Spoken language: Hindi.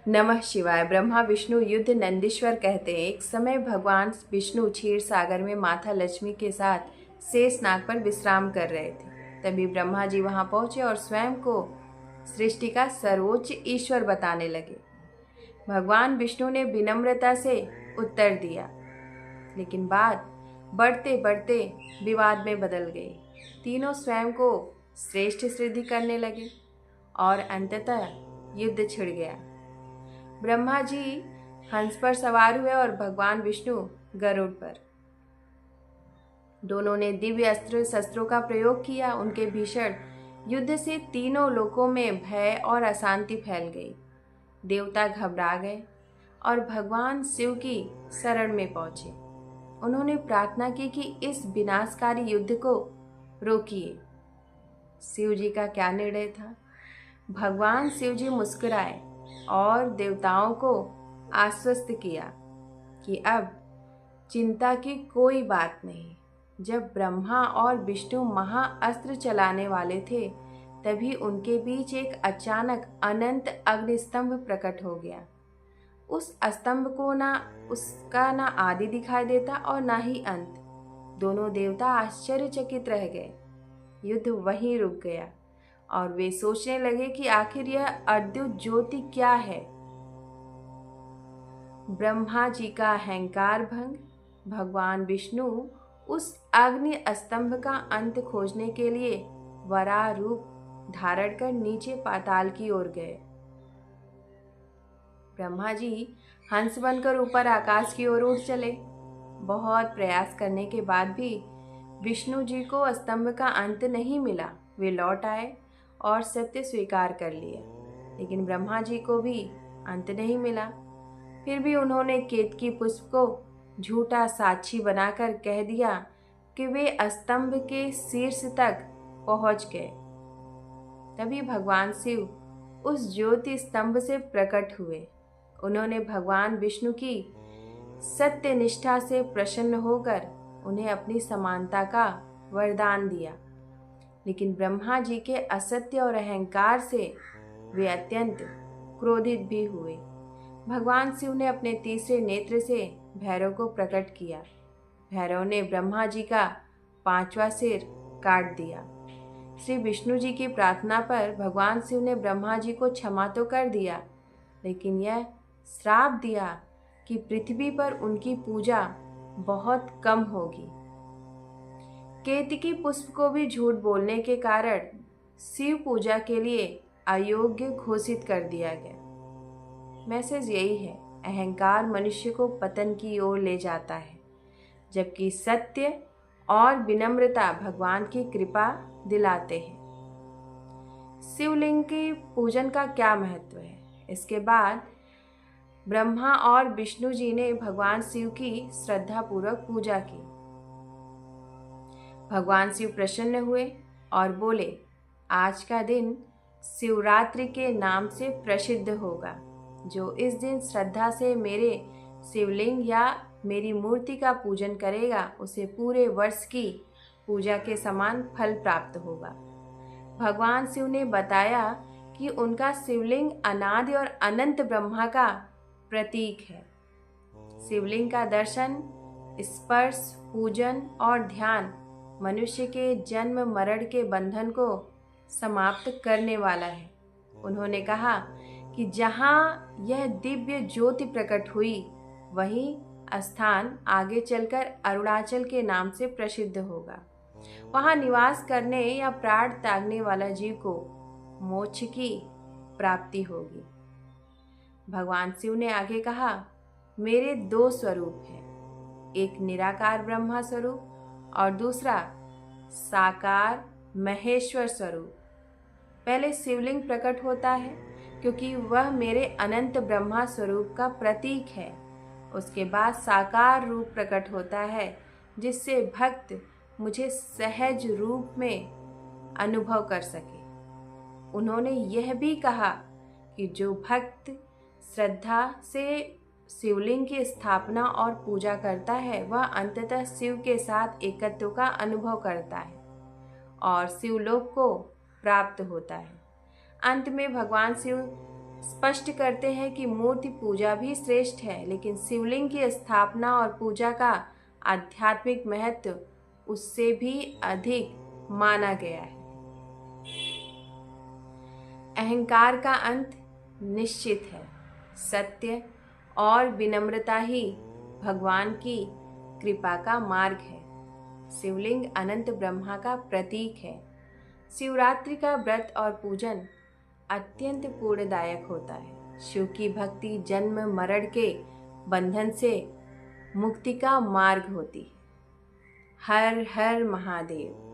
नमः शिवाय। ब्रह्मा विष्णु युद्ध नंदीश्वर कहते हैं। एक समय भगवान विष्णु क्षीर सागर में माता लक्ष्मी के साथ शेषनाग पर विश्राम कर रहे थे। तभी ब्रह्मा जी वहां पहुंचे और स्वयं को सृष्टि का सर्वोच्च ईश्वर बताने लगे। भगवान विष्णु ने विनम्रता से उत्तर दिया, लेकिन बात बढ़ते बढ़ते विवाद में बदल गई। तीनों स्वयं को श्रेष्ठ सिद्ध करने लगे और अंततः युद्ध छिड़ गया। ब्रह्मा जी हंस पर सवार हुए और भगवान विष्णु गरुड़ पर। दोनों ने दिव्य अस्त्र शस्त्रों का प्रयोग किया। उनके भीषण युद्ध से तीनों लोकों में भय और अशांति फैल गई। देवता घबरा गए और भगवान शिव की शरण में पहुंचे। उन्होंने प्रार्थना की कि इस विनाशकारी युद्ध को रोकिए। शिव जी का क्या निर्णय था? भगवान शिव जी मुस्कुराए और देवताओं को आश्वस्त किया कि अब चिंता की कोई बात नहीं। जब ब्रह्मा और विष्णु महाअस्त्र चलाने वाले थे, तभी उनके बीच एक अचानक अनंत अग्निस्तंभ प्रकट हो गया। उस स्तंभ को उसका ना आदि दिखाई देता और ना ही अंत। दोनों देवता आश्चर्यचकित रह गए। युद्ध वहीं रुक गया और वे सोचने लगे कि आखिर यह अद्भुत ज्योति क्या है। ब्रह्मा जी का अहंकार भंग। भगवान विष्णु उस अग्नि स्तंभ का अंत खोजने के लिए वराह रूप धारण कर नीचे पाताल की ओर गए। ब्रह्मा जी हंस बनकर ऊपर आकाश की ओर उड़ चले। बहुत प्रयास करने के बाद भी विष्णु जी को स्तंभ का अंत नहीं मिला। वे लौट आए और सत्य स्वीकार कर लिया, लेकिन ब्रह्मा जी को भी अंत नहीं मिला। फिर भी उन्होंने केतकी पुष्प को झूठा साक्षी बनाकर कह दिया कि वे स्तंभ के शीर्ष तक पहुंच गए। तभी भगवान शिव उस ज्योति स्तंभ से प्रकट हुए। उन्होंने भगवान विष्णु की सत्य निष्ठा से प्रसन्न होकर उन्हें अपनी समानता का वरदान दिया, लेकिन ब्रह्मा जी के असत्य और अहंकार से वे अत्यंत क्रोधित भी हुए। भगवान शिव ने अपने तीसरे नेत्र से भैरव को प्रकट किया। भैरव ने ब्रह्मा जी का 5वां सिर काट दिया। श्री विष्णु जी की प्रार्थना पर भगवान शिव ने ब्रह्मा जी को क्षमा तो कर दिया, लेकिन यह श्राप दिया कि पृथ्वी पर उनकी पूजा बहुत कम होगी। केतकी पुष्प को भी झूठ बोलने के कारण शिव पूजा के लिए अयोग्य घोषित कर दिया गया। मैसेज यही है, अहंकार मनुष्य को पतन की ओर ले जाता है, जबकि सत्य और विनम्रता भगवान की कृपा दिलाते हैं। शिवलिंग की पूजन का क्या महत्व है? इसके बाद ब्रह्मा और विष्णु जी ने भगवान शिव की श्रद्धापूर्वक पूजा की। भगवान शिव प्रसन्न हुए और बोले, आज का दिन शिवरात्रि के नाम से प्रसिद्ध होगा। जो इस दिन श्रद्धा से मेरे शिवलिंग या मेरी मूर्ति का पूजन करेगा, उसे पूरे वर्ष की पूजा के समान फल प्राप्त होगा। भगवान शिव ने बताया कि उनका शिवलिंग अनादि और अनंत ब्रह्मा का प्रतीक है। शिवलिंग का दर्शन, स्पर्श, पूजन और ध्यान मनुष्य के जन्म मरण के बंधन को समाप्त करने वाला है। उन्होंने कहा कि जहाँ यह दिव्य ज्योति प्रकट हुई, वही स्थान आगे चलकर अरुणाचल के नाम से प्रसिद्ध होगा। वहाँ निवास करने या प्राण त्यागने वाला जीव को मोक्ष की प्राप्ति होगी। भगवान शिव ने आगे कहा, मेरे 2 स्वरूप हैं, एक निराकार ब्रह्मा स्वरूप और दूसरा साकार महेश्वर स्वरूप। पहले शिवलिंग प्रकट होता है क्योंकि वह मेरे अनंत ब्रह्मा स्वरूप का प्रतीक है। उसके बाद साकार रूप प्रकट होता है, जिससे भक्त मुझे सहज रूप में अनुभव कर सके। उन्होंने यह भी कहा कि जो भक्त श्रद्धा से शिवलिंग की स्थापना और पूजा करता है, वह अंततः शिव के साथ एकत्व का अनुभव करता है और शिवलोक को प्राप्त होता है। अंत में भगवान शिव स्पष्ट करते हैं कि मूर्ति पूजा भी श्रेष्ठ है, लेकिन शिवलिंग की स्थापना और पूजा का आध्यात्मिक महत्व उससे भी अधिक माना गया है। अहंकार का अंत निश्चित है। सत्य और विनम्रता ही भगवान की कृपा का मार्ग है। शिवलिंग अनंत ब्रह्मा का प्रतीक है। शिवरात्रि का व्रत और पूजन अत्यंत पुण्यदायक होता है। शिव की भक्ति जन्म मरण के बंधन से मुक्ति का मार्ग होती है। हर हर महादेव।